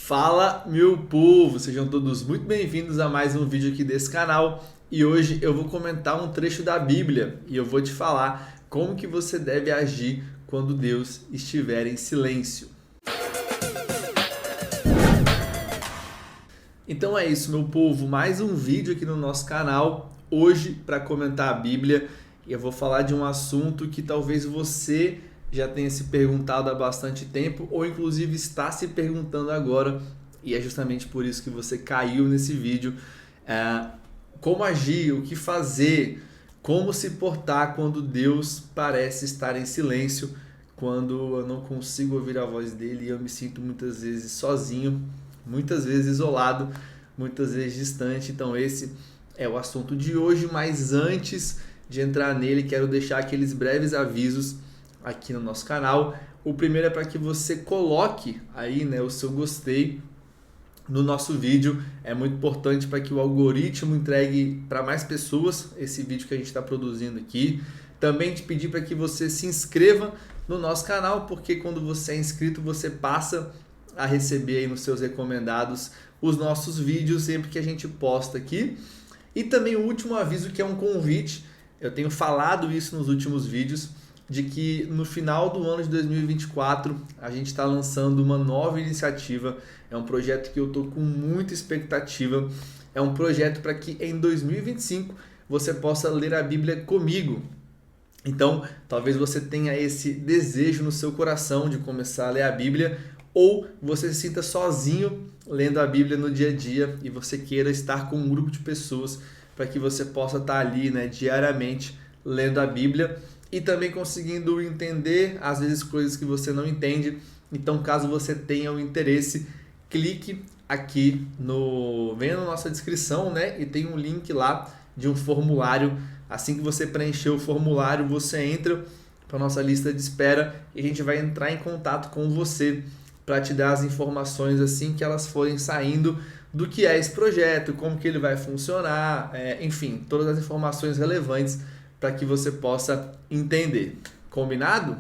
Fala, meu povo! Sejam todos muito bem-vindos a mais um vídeo aqui desse canal. E hoje eu vou comentar um trecho da Bíblia e eu vou te falar como que você deve agir quando Deus estiver em silêncio. Então é isso, meu povo, mais um vídeo aqui no nosso canal, hoje para comentar a Bíblia, e eu vou falar de um assunto que talvez você já tenha se perguntado há bastante tempo, ou inclusive está se perguntando agora, e é justamente por isso que você caiu nesse vídeo. Como agir, o que fazer, como se portar quando Deus parece estar em silêncio, quando eu não consigo ouvir a voz dele e eu me sinto muitas vezes sozinho, muitas vezes isolado, muitas vezes distante. Então esse é o assunto de hoje, mas antes de entrar nele, quero deixar aqueles breves avisos aqui no nosso canal. O primeiro é para que você coloque aí, o seu gostei no nosso vídeo. É muito importante para que o algoritmo entregue para mais pessoas esse vídeo que a gente está produzindo aqui. Também te pedir para que você se inscreva no nosso canal, porque quando você é inscrito, você passa a receber aí nos seus recomendados os nossos vídeos sempre que a gente posta aqui. E também o último aviso, que é um convite, eu tenho falado isso nos últimos vídeos, de que no final do ano de 2024 a gente está lançando uma nova iniciativa. É um projeto que eu estou com muita expectativa. É um projeto para que em 2025 você possa ler a Bíblia comigo. Então, talvez você tenha esse desejo no seu coração de começar a ler a Bíblia, ou você se sinta sozinho lendo a Bíblia no dia a dia e você queira estar com um grupo de pessoas para que você possa estar ali, diariamente lendo a Bíblia e também conseguindo entender, às vezes, coisas que você não entende. Então, caso você tenha o interesse, clique aqui vem na nossa descrição, e tem um link lá de um formulário. Assim que você preencher o formulário, você entra para a nossa lista de espera e a gente vai entrar em contato com você para te dar as informações assim que elas forem saindo do que é esse projeto, como que ele vai funcionar, enfim, todas as informações relevantes para que você possa entender. Combinado?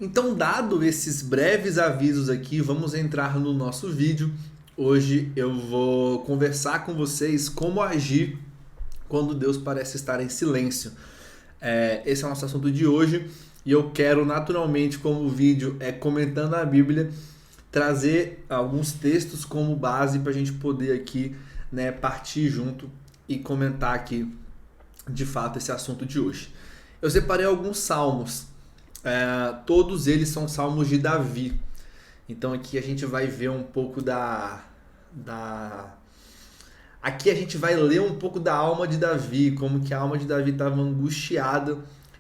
Então, dado esses breves avisos aqui, vamos entrar no nosso vídeo. Hoje eu vou conversar com vocês como agir quando Deus parece estar em silêncio. Esse é o nosso assunto de hoje e eu quero naturalmente, como o vídeo é comentando a Bíblia, trazer alguns textos como base para a gente poder aqui partir junto e comentar aqui de fato esse assunto de hoje. Eu separei alguns salmos, todos eles são salmos de Davi. Então aqui a gente vai ver um pouco Aqui a gente vai ler um pouco da alma de Davi, como que a alma de Davi estava angustiada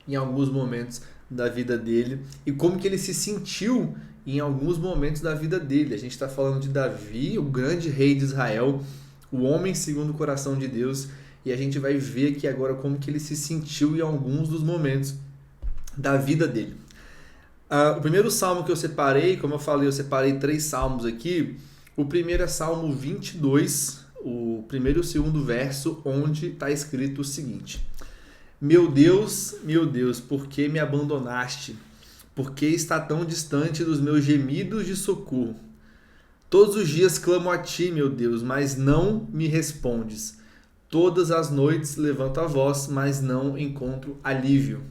em alguns momentos da vida dele e como que ele se sentiu em alguns momentos da vida dele. A gente está falando de Davi, o grande rei de Israel, o homem segundo o coração de Deus, e a gente vai ver aqui agora como que ele se sentiu em alguns dos momentos da vida dele. O primeiro salmo que eu separei, como eu falei, eu separei 3 salmos aqui. O primeiro é Salmo 22, o primeiro e o segundo verso, onde está escrito o seguinte: meu Deus, por que me abandonaste? Por que está tão distante dos meus gemidos de socorro? Todos os dias clamo a ti, meu Deus, mas não me respondes. Todas as noites levanto a voz, mas não encontro alívio.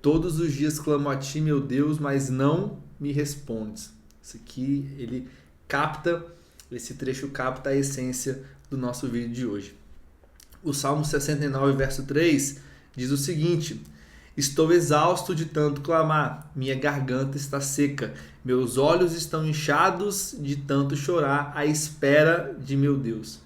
Todos os dias clamo a ti, meu Deus, mas não me respondes. Isso aqui, esse trecho capta a essência do nosso vídeo de hoje. O Salmo 69, verso 3, diz o seguinte: estou exausto de tanto clamar, minha garganta está seca, meus olhos estão inchados de tanto chorar à espera de meu Deus.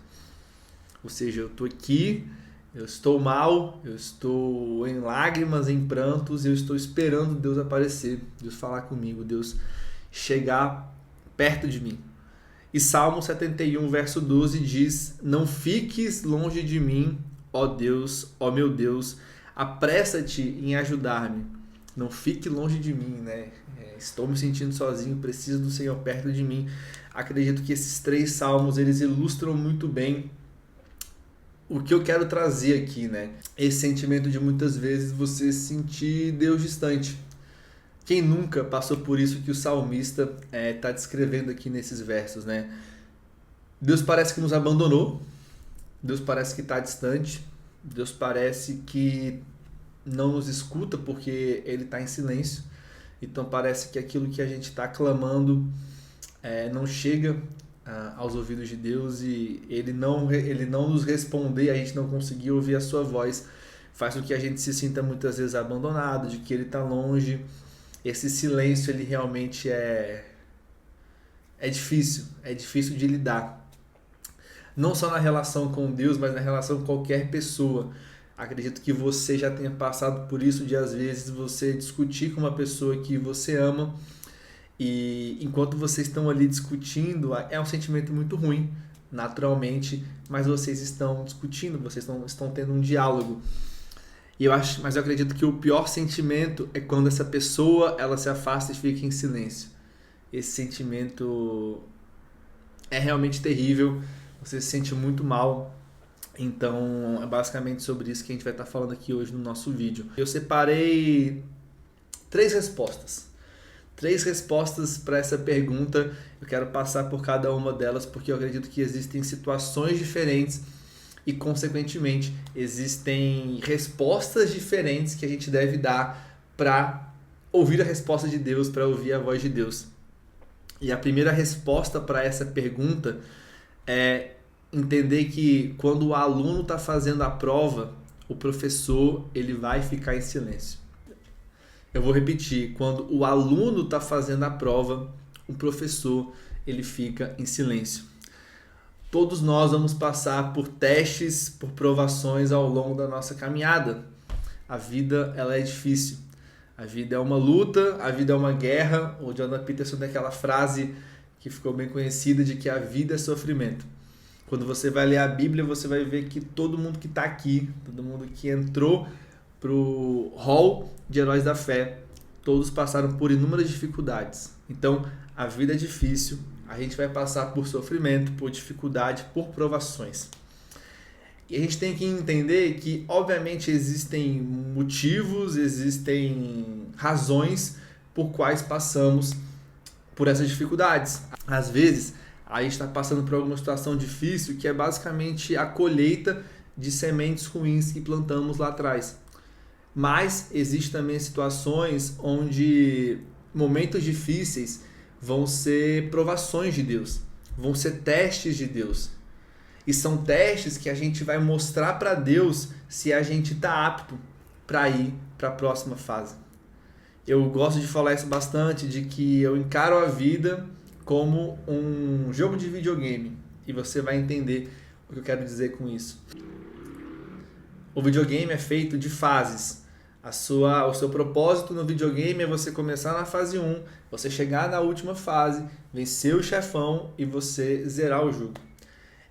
Ou seja, eu estou aqui, eu estou mal, eu estou em lágrimas, em prantos, e eu estou esperando Deus aparecer, Deus falar comigo, Deus chegar perto de mim. E Salmo 71, verso 12 diz: não fiques longe de mim, ó Deus, ó meu Deus, apressa-te em ajudar-me. Não fique longe de mim, estou me sentindo sozinho, preciso do Senhor perto de mim. Acredito que esses 3 salmos, eles ilustram muito bem o que eu quero trazer aqui, Esse sentimento de muitas vezes você sentir Deus distante. Quem nunca passou por isso que o salmista está descrevendo aqui nesses versos, né? Deus parece que nos abandonou, Deus parece que está distante, Deus parece que não nos escuta porque Ele está em silêncio. Então parece que aquilo que a gente está clamando não chega aos ouvidos de Deus, e Ele não nos responder, a gente não conseguir ouvir a sua voz, faz com que a gente se sinta muitas vezes abandonado, de que Ele está longe. Esse silêncio, ele realmente é difícil de lidar. Não só na relação com Deus, mas na relação com qualquer pessoa. Acredito que você já tenha passado por isso, de às vezes você discutir com uma pessoa que você ama, e enquanto vocês estão ali discutindo, é um sentimento muito ruim, naturalmente, mas vocês estão discutindo, vocês estão tendo um diálogo. Mas eu acredito que o pior sentimento é quando essa pessoa ela se afasta e fica em silêncio. Esse sentimento é realmente terrível, você se sente muito mal. Então é basicamente sobre isso que a gente vai estar falando aqui hoje no nosso vídeo. Eu separei três respostas para essa pergunta. Eu quero passar por cada uma delas porque eu acredito que existem situações diferentes e, consequentemente, existem respostas diferentes que a gente deve dar para ouvir a resposta de Deus, para ouvir a voz de Deus. E a primeira resposta para essa pergunta é entender que quando o aluno está fazendo a prova, o professor ele vai ficar em silêncio. Eu vou repetir, quando o aluno está fazendo a prova, o professor ele fica em silêncio. Todos nós vamos passar por testes, por provações ao longo da nossa caminhada. A vida ela é difícil. A vida é uma luta, a vida é uma guerra. O Jordan Peterson tem aquela frase que ficou bem conhecida de que a vida é sofrimento. Quando você vai ler a Bíblia, você vai ver que todo mundo que está aqui, todo mundo que entrou para o hall de heróis da fé, todos passaram por inúmeras dificuldades. Então, a vida é difícil. A gente vai passar por sofrimento, por dificuldade, por provações. E a gente tem que entender que, obviamente, existem motivos, existem razões por quais passamos por essas dificuldades. Às vezes, a gente está passando por alguma situação difícil que é basicamente a colheita de sementes ruins que plantamos lá atrás. Mas existem também situações onde momentos difíceis vão ser provações de Deus, vão ser testes de Deus. E são testes que a gente vai mostrar para Deus se a gente está apto para ir para a próxima fase. Eu gosto de falar isso bastante, de que eu encaro a vida como um jogo de videogame. E você vai entender o que eu quero dizer com isso. O videogame é feito de fases. O seu propósito no videogame é você começar na fase 1, você chegar na última fase, vencer o chefão e você zerar o jogo.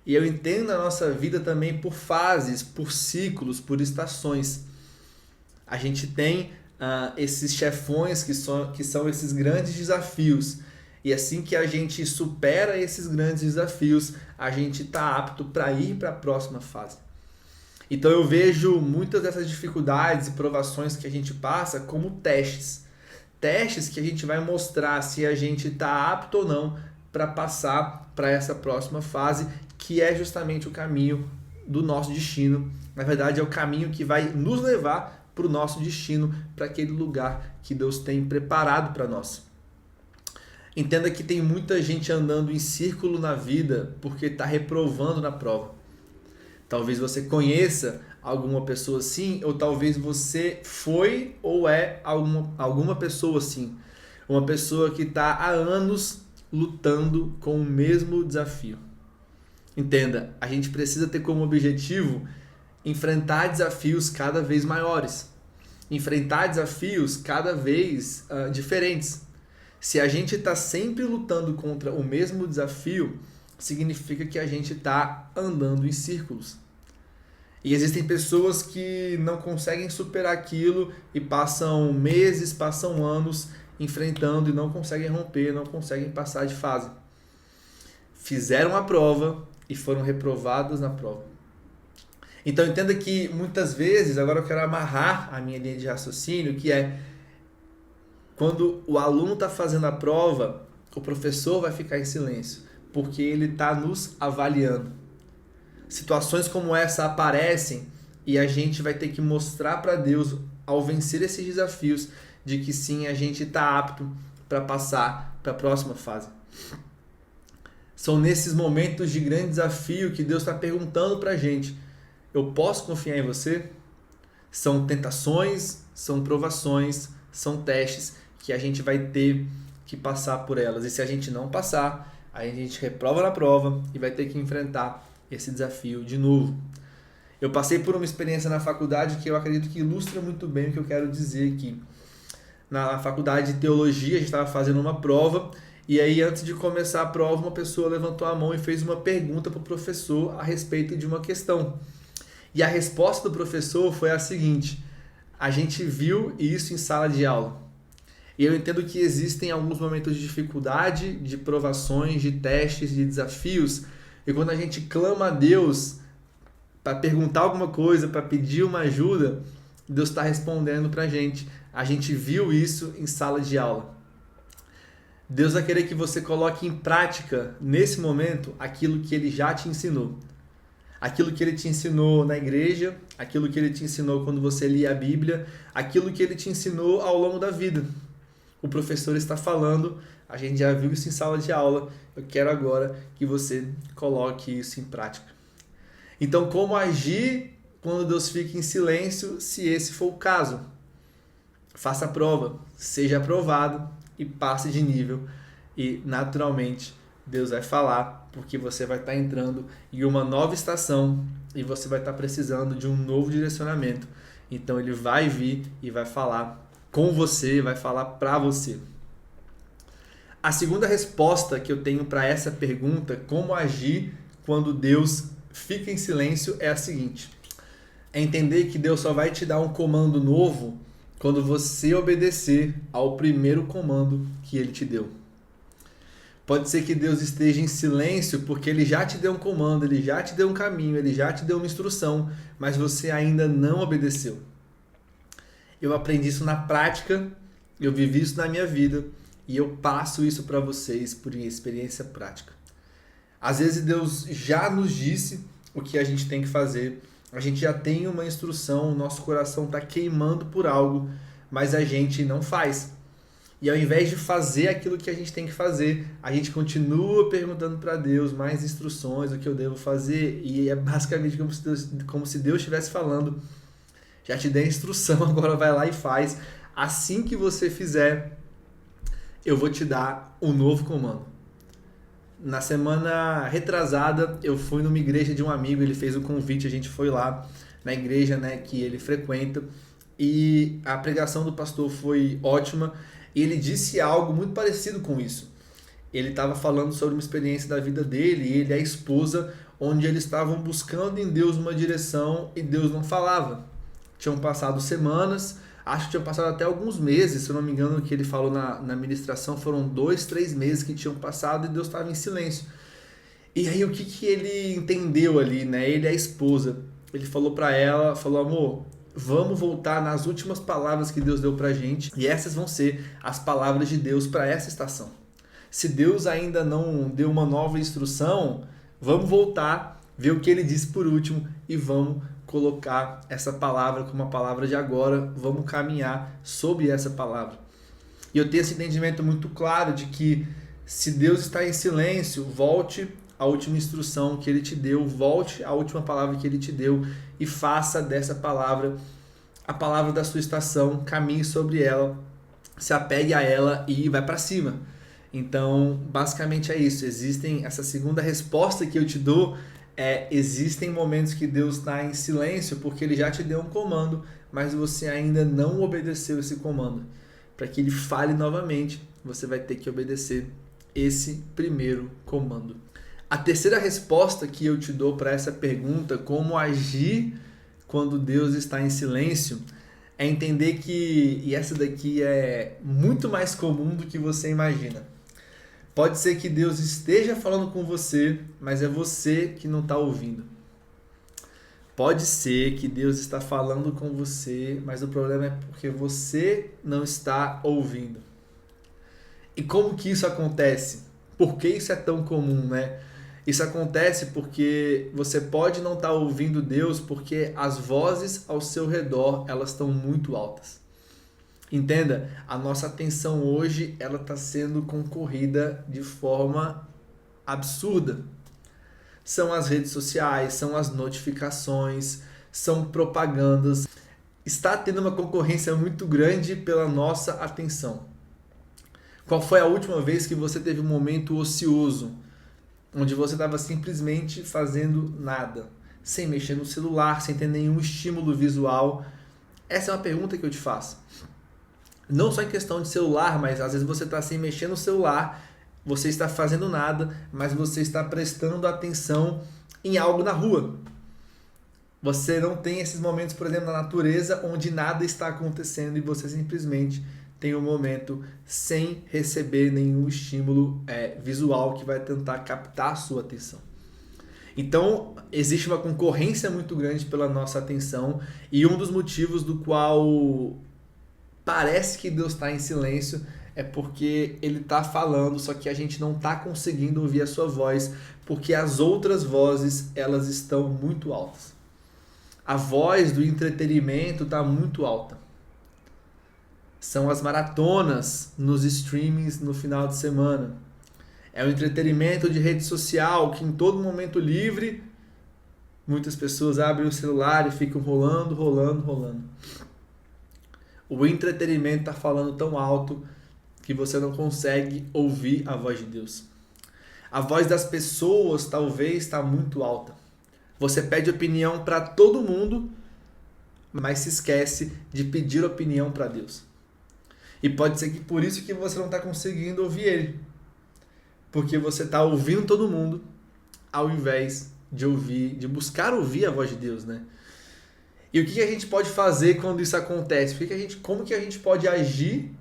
E eu entendo a nossa vida também por fases, por ciclos, por estações. A gente tem esses chefões que são esses grandes desafios. E assim que a gente supera esses grandes desafios, a gente está apto para ir para a próxima fase. Então eu vejo muitas dessas dificuldades e provações que a gente passa como testes. Testes que a gente vai mostrar se a gente está apto ou não para passar para essa próxima fase, que é justamente o caminho do nosso destino. Na verdade, é o caminho que vai nos levar para o nosso destino, para aquele lugar que Deus tem preparado para nós. Entenda que tem muita gente andando em círculo na vida porque está reprovando na prova. Talvez você conheça alguma pessoa assim, ou talvez você foi ou é alguma pessoa assim. Uma pessoa que está há anos lutando com o mesmo desafio. Entenda, a gente precisa ter como objetivo enfrentar desafios cada vez maiores. Enfrentar desafios cada vez diferentes. Se a gente está sempre lutando contra o mesmo desafio, significa que a gente está andando em círculos. E existem pessoas que não conseguem superar aquilo e passam meses, passam anos enfrentando e não conseguem romper, não conseguem passar de fase. Fizeram a prova e foram reprovados na prova. Então entenda que muitas vezes, agora eu quero amarrar a minha linha de raciocínio, que é Quando o aluno está fazendo a prova, o professor vai ficar em silêncio, porque ele está nos avaliando. Situações como essa aparecem e a gente vai ter que mostrar para Deus, ao vencer esses desafios, de que sim, a gente está apto para passar para a próxima fase. São nesses momentos de grande desafio que Deus está perguntando para a gente: eu posso confiar em você? São tentações, são provações, são testes que a gente vai ter que passar por elas. E se a gente não passar, aí a gente reprova na prova e vai ter que enfrentar esse desafio de novo. Eu passei por uma experiência na faculdade que eu acredito que ilustra muito bem o que eu quero dizer aqui. Na faculdade de teologia, a gente estava fazendo uma prova, e aí antes de começar a prova, uma pessoa levantou a mão e fez uma pergunta para o professor a respeito de uma questão. E a resposta do professor foi a seguinte: a gente viu isso em sala de aula. E eu entendo que existem alguns momentos de dificuldade, de provações, de testes, de desafios, e quando a gente clama a Deus para perguntar alguma coisa, para pedir uma ajuda, Deus está respondendo para a gente. A gente viu isso em sala de aula. Deus vai querer que você coloque em prática, nesse momento, aquilo que Ele já te ensinou. Aquilo que Ele te ensinou na igreja, aquilo que Ele te ensinou quando você lia a Bíblia, aquilo que Ele te ensinou ao longo da vida. O professor está falando, a gente já viu isso em sala de aula, eu quero agora que você coloque isso em prática. Então, como agir quando Deus fica em silêncio, se esse for o caso? Faça a prova, seja aprovado e passe de nível. E, naturalmente, Deus vai falar, porque você vai estar entrando em uma nova estação e você vai estar precisando de um novo direcionamento. Então, Ele vai vir e vai falar com você, vai falar para você. A segunda resposta que eu tenho para essa pergunta, como agir quando Deus fica em silêncio, é a seguinte: é entender que Deus só vai te dar um comando novo quando você obedecer ao primeiro comando que Ele te deu. Pode ser que Deus esteja em silêncio porque Ele já te deu um comando, Ele já te deu um caminho, Ele já te deu uma instrução, mas você ainda não obedeceu. Eu aprendi isso na prática, eu vivi isso na minha vida e eu passo isso para vocês por experiência prática. Às vezes Deus já nos disse o que a gente tem que fazer, a gente já tem uma instrução, o nosso coração está queimando por algo, mas a gente não faz. E ao invés de fazer aquilo que a gente tem que fazer, a gente continua perguntando para Deus mais instruções, o que eu devo fazer, e é basicamente como se Deus estivesse falando: já te dei a instrução, agora vai lá e faz. Assim que você fizer, eu vou te dar um novo comando. Na semana retrasada, eu fui numa igreja de um amigo, ele fez um convite, a gente foi lá na igreja, né, que ele frequenta, e a pregação do pastor foi ótima, e ele disse algo muito parecido com isso. Ele estava falando sobre uma experiência da vida dele, ele e a esposa, onde eles estavam buscando em Deus uma direção e Deus não falava. Tinham passado semanas, acho que tinham passado até alguns meses, se eu não me engano, o que ele falou na ministração, foram 2, 3 meses que tinham passado e Deus estava em silêncio. E aí o que ele entendeu ali, né? Ele e a esposa, ele falou para ela, falou: amor, vamos voltar nas últimas palavras que Deus deu pra gente, e essas vão ser as palavras de Deus para essa estação. Se Deus ainda não deu uma nova instrução, vamos voltar, ver o que Ele disse por último e vamos colocar essa palavra como a palavra de agora, vamos caminhar sobre essa palavra. E eu tenho esse entendimento muito claro de que se Deus está em silêncio, volte à última instrução que Ele te deu, volte à última palavra que Ele te deu e faça dessa palavra a palavra da sua estação, caminhe sobre ela, se apegue a ela e vai para cima. Então, basicamente é isso. Essa segunda resposta que eu te dou existem momentos que Deus está em silêncio porque Ele já te deu um comando, mas você ainda não obedeceu esse comando. Para que Ele fale novamente, você vai ter que obedecer esse primeiro comando. A terceira resposta que eu te dou para essa pergunta, como agir quando Deus está em silêncio, é entender que, e essa daqui é muito mais comum do que você imagina. Pode ser que Deus esteja falando com você, mas é você que não está ouvindo. Pode ser que Deus está falando com você, mas o problema é porque você não está ouvindo. E como que isso acontece? Por que isso é tão comum, né? Isso acontece porque você pode não estar ouvindo Deus porque as vozes ao seu redor, elas estão muito altas. Entenda, a nossa atenção hoje, ela está sendo concorrida de forma absurda. São as redes sociais, são as notificações, são propagandas. Está tendo uma concorrência muito grande pela nossa atenção. Qual foi a última vez que você teve um momento ocioso, onde você estava simplesmente fazendo nada, sem mexer no celular, sem ter nenhum estímulo visual? Essa é uma pergunta que eu te faço. Não só em questão de celular, mas às vezes você está sem mexer no celular, você está fazendo nada, mas você está prestando atenção em algo na rua. Você não tem esses momentos, por exemplo, na natureza, onde nada está acontecendo e você simplesmente tem um momento sem receber nenhum estímulo visual que vai tentar captar a sua atenção. Então, existe uma concorrência muito grande pela nossa atenção e um dos motivos do qual parece que Deus está em silêncio é porque Ele está falando, só que a gente não está conseguindo ouvir a sua voz, porque as outras vozes, elas estão muito altas. A voz do entretenimento está muito alta. São as maratonas nos streamings no final de semana. É o entretenimento de rede social que em todo momento livre muitas pessoas abrem o celular e ficam rolando. O entretenimento está falando tão alto que você não consegue ouvir a voz de Deus. A voz das pessoas talvez está muito alta. Você pede opinião para todo mundo, mas se esquece de pedir opinião para Deus. E pode ser que por isso que você não está conseguindo ouvir Ele. Porque você está ouvindo todo mundo, ao invés de buscar ouvir a voz de Deus, né? E o que a gente pode fazer quando isso acontece? Como que a gente pode agir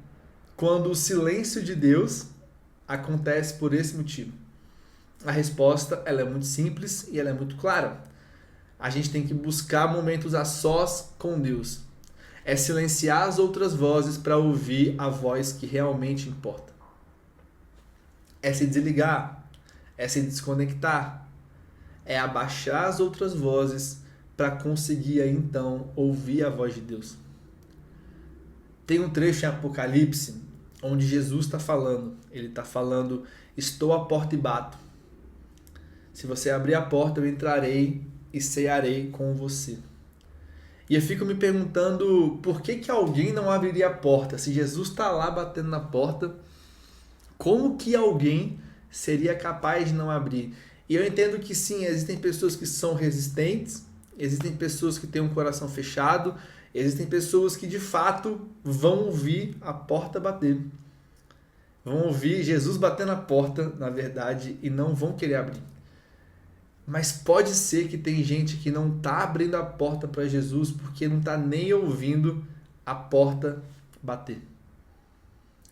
quando o silêncio de Deus acontece por esse motivo? A resposta, ela é muito simples e ela é muito clara. A gente tem que buscar momentos a sós com Deus. É silenciar as outras vozes para ouvir a voz que realmente importa. É se desligar, é se desconectar, é abaixar as outras vozes para conseguir aí, então ouvir a voz de Deus. Tem um trecho em Apocalipse onde Jesus está falando. Ele está falando: estou à porta e bato. Se você abrir a porta, eu entrarei e cearei com você. E eu fico me perguntando por que alguém não abriria a porta? Se Jesus está lá batendo na porta, como que alguém seria capaz de não abrir? E eu entendo que sim, existem pessoas que são resistentes, existem pessoas que têm um coração fechado, existem pessoas que de fato vão ouvir a porta bater. Vão ouvir Jesus bater na porta, na verdade, e não vão querer abrir. Mas pode ser que tem gente que não está abrindo a porta para Jesus porque não está nem ouvindo a porta bater.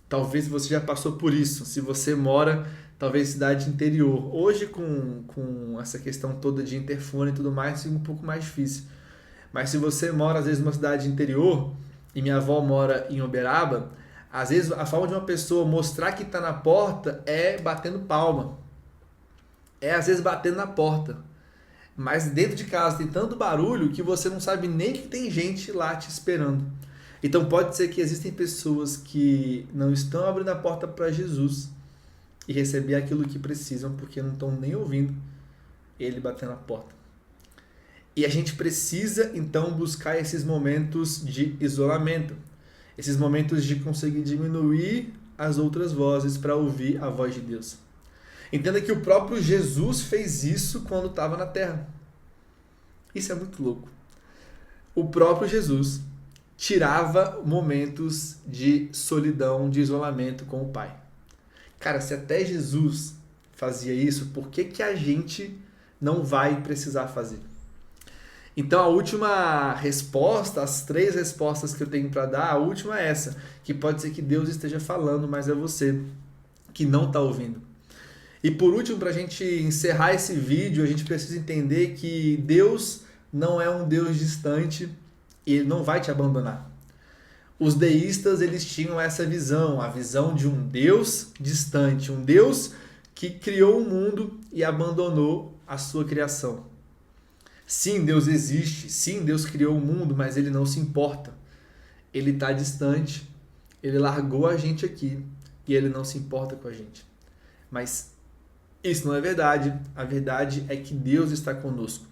Talvez você já passou por isso, se você mora talvez em cidade interior. Hoje com essa questão toda de interfone e tudo mais, fica um pouco mais difícil. Mas se você mora às vezes numa cidade interior, e minha avó mora em Uberaba, às vezes a forma de uma pessoa mostrar que está na porta é batendo palma. É às vezes batendo na porta. Mas dentro de casa tem tanto barulho que você não sabe nem que tem gente lá te esperando. Então pode ser que existem pessoas que não estão abrindo a porta para Jesus e receber aquilo que precisam porque não estão nem ouvindo Ele bater na porta. E a gente precisa então buscar esses momentos de isolamento, esses momentos de conseguir diminuir as outras vozes para ouvir a voz de Deus. Entenda que o próprio Jesus fez isso quando estava na terra. Isso é muito louco. O próprio Jesus tirava momentos de solidão, de isolamento com o Pai. Cara, se até Jesus fazia isso, por que a gente não vai precisar fazer? Então a última resposta, as 3 respostas que eu tenho para dar, a última é essa, que pode ser que Deus esteja falando, mas é você que não está ouvindo. E por último, para a gente encerrar esse vídeo, a gente precisa entender que Deus não é um Deus distante e Ele não vai te abandonar. Os deístas, eles tinham essa visão, a visão de um Deus distante, um Deus que criou o mundo e abandonou a sua criação. Sim, Deus existe, sim, Deus criou o mundo, mas ele não se importa. Ele está distante, ele largou a gente aqui e ele não se importa com a gente. Mas isso não é verdade, a verdade é que Deus está conosco.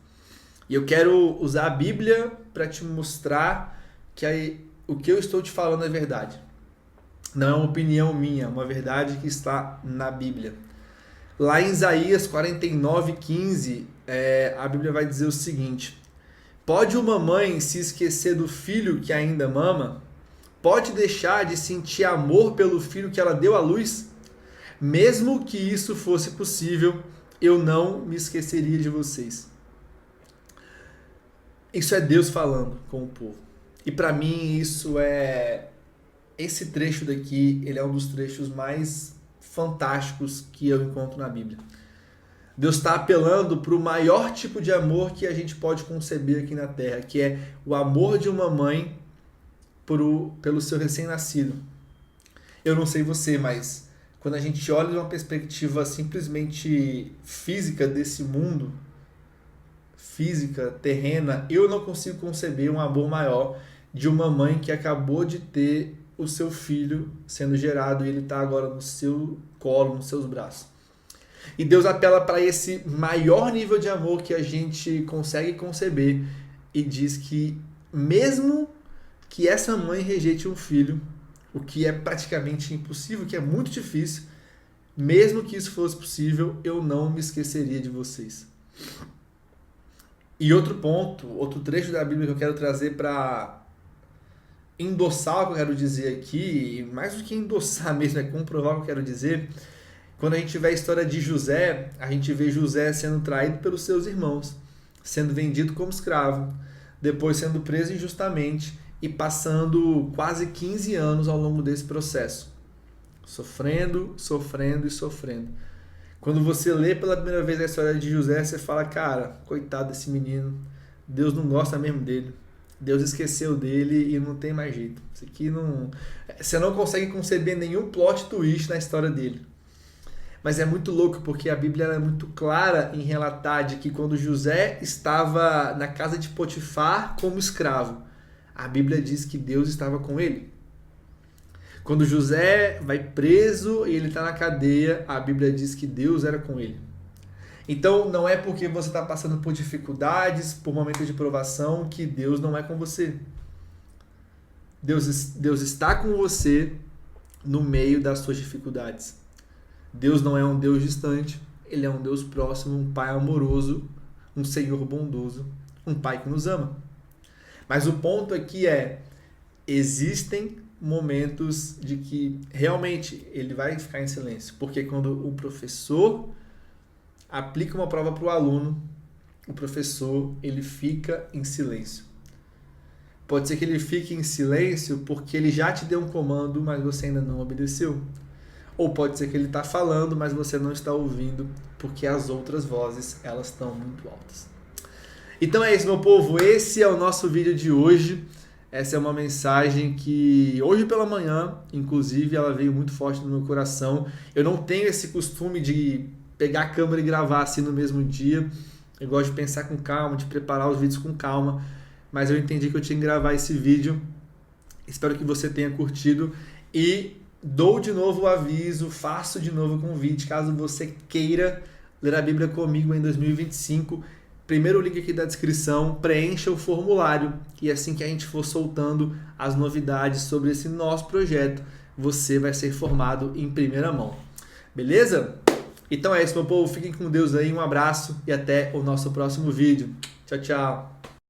E eu quero usar a Bíblia para te mostrar que o que eu estou te falando é verdade. Não é uma opinião minha, é uma verdade que está na Bíblia. Lá em Isaías 49:15, a Bíblia vai dizer o seguinte: pode uma mãe se esquecer do filho que ainda mama? Pode deixar de sentir amor pelo filho que ela deu à luz? Mesmo que isso fosse possível, eu não me esqueceria de vocês. Isso é Deus falando com o povo. E para mim esse trecho daqui, ele é um dos trechos mais fantásticos que eu encontro na Bíblia. Deus está apelando para o maior tipo de amor que a gente pode conceber aqui na Terra, que é o amor de uma mãe pelo seu recém-nascido. Eu não sei você, mas quando a gente olha de uma perspectiva simplesmente física desse mundo, física, terrena, eu não consigo conceber um amor maior de uma mãe que acabou de ter o seu filho sendo gerado e ele está agora no seu colo, nos seus braços. E Deus apela para esse maior nível de amor que a gente consegue conceber e diz que mesmo que essa mãe rejeite um filho, o que é praticamente impossível, que é muito difícil, mesmo que isso fosse possível, eu não me esqueceria de vocês. E outro ponto, outro trecho da Bíblia que eu quero trazer para endossar o que eu quero dizer aqui, e mais do que endossar mesmo, é comprovar o que eu quero dizer. Quando a gente vê a história de José, a gente vê José sendo traído pelos seus irmãos, sendo vendido como escravo, depois sendo preso injustamente e passando quase 15 anos ao longo desse processo. Sofrendo, sofrendo e sofrendo. Quando você lê pela primeira vez a história de José, você fala, cara, coitado desse menino, Deus não gosta mesmo dele. Deus esqueceu dele e não tem mais jeito. Isso aqui não... Você não consegue conceber nenhum plot twist na história dele. Mas é muito louco porque a Bíblia é muito clara em relatar de que quando José estava na casa de Potifar como escravo, a Bíblia diz que Deus estava com ele. Quando José vai preso e ele está na cadeia, a Bíblia diz que Deus era com ele. Então, não é porque você está passando por dificuldades, por momentos de provação, que Deus não é com você. Deus está com você no meio das suas dificuldades. Deus não é um Deus distante, Ele é um Deus próximo, um Pai amoroso, um Senhor bondoso, um Pai que nos ama. Mas o ponto aqui existem momentos de que realmente Ele vai ficar em silêncio. Porque quando o professor aplica uma prova para o aluno, o professor ele fica em silêncio. Pode ser que ele fique em silêncio porque ele já te deu um comando, mas você ainda não obedeceu. Ou pode ser que ele está falando, mas você não está ouvindo, porque as outras vozes elas estão muito altas. Então é isso, meu povo. Esse é o nosso vídeo de hoje. Essa é uma mensagem que hoje pela manhã, inclusive, ela veio muito forte no meu coração. Eu não tenho esse costume de pegar a câmera e gravar assim no mesmo dia. Eu gosto de pensar com calma, de preparar os vídeos com calma. Mas eu entendi que eu tinha que gravar esse vídeo. Espero que você tenha curtido. E dou de novo o aviso, faço de novo o convite, caso você queira ler a Bíblia comigo em 2025. Primeiro link aqui da descrição, preencha o formulário e assim que a gente for soltando as novidades sobre esse nosso projeto, você vai ser informado em primeira mão. Beleza? Então é isso, meu povo. Fiquem com Deus aí, um abraço e até o nosso próximo vídeo. Tchau, tchau.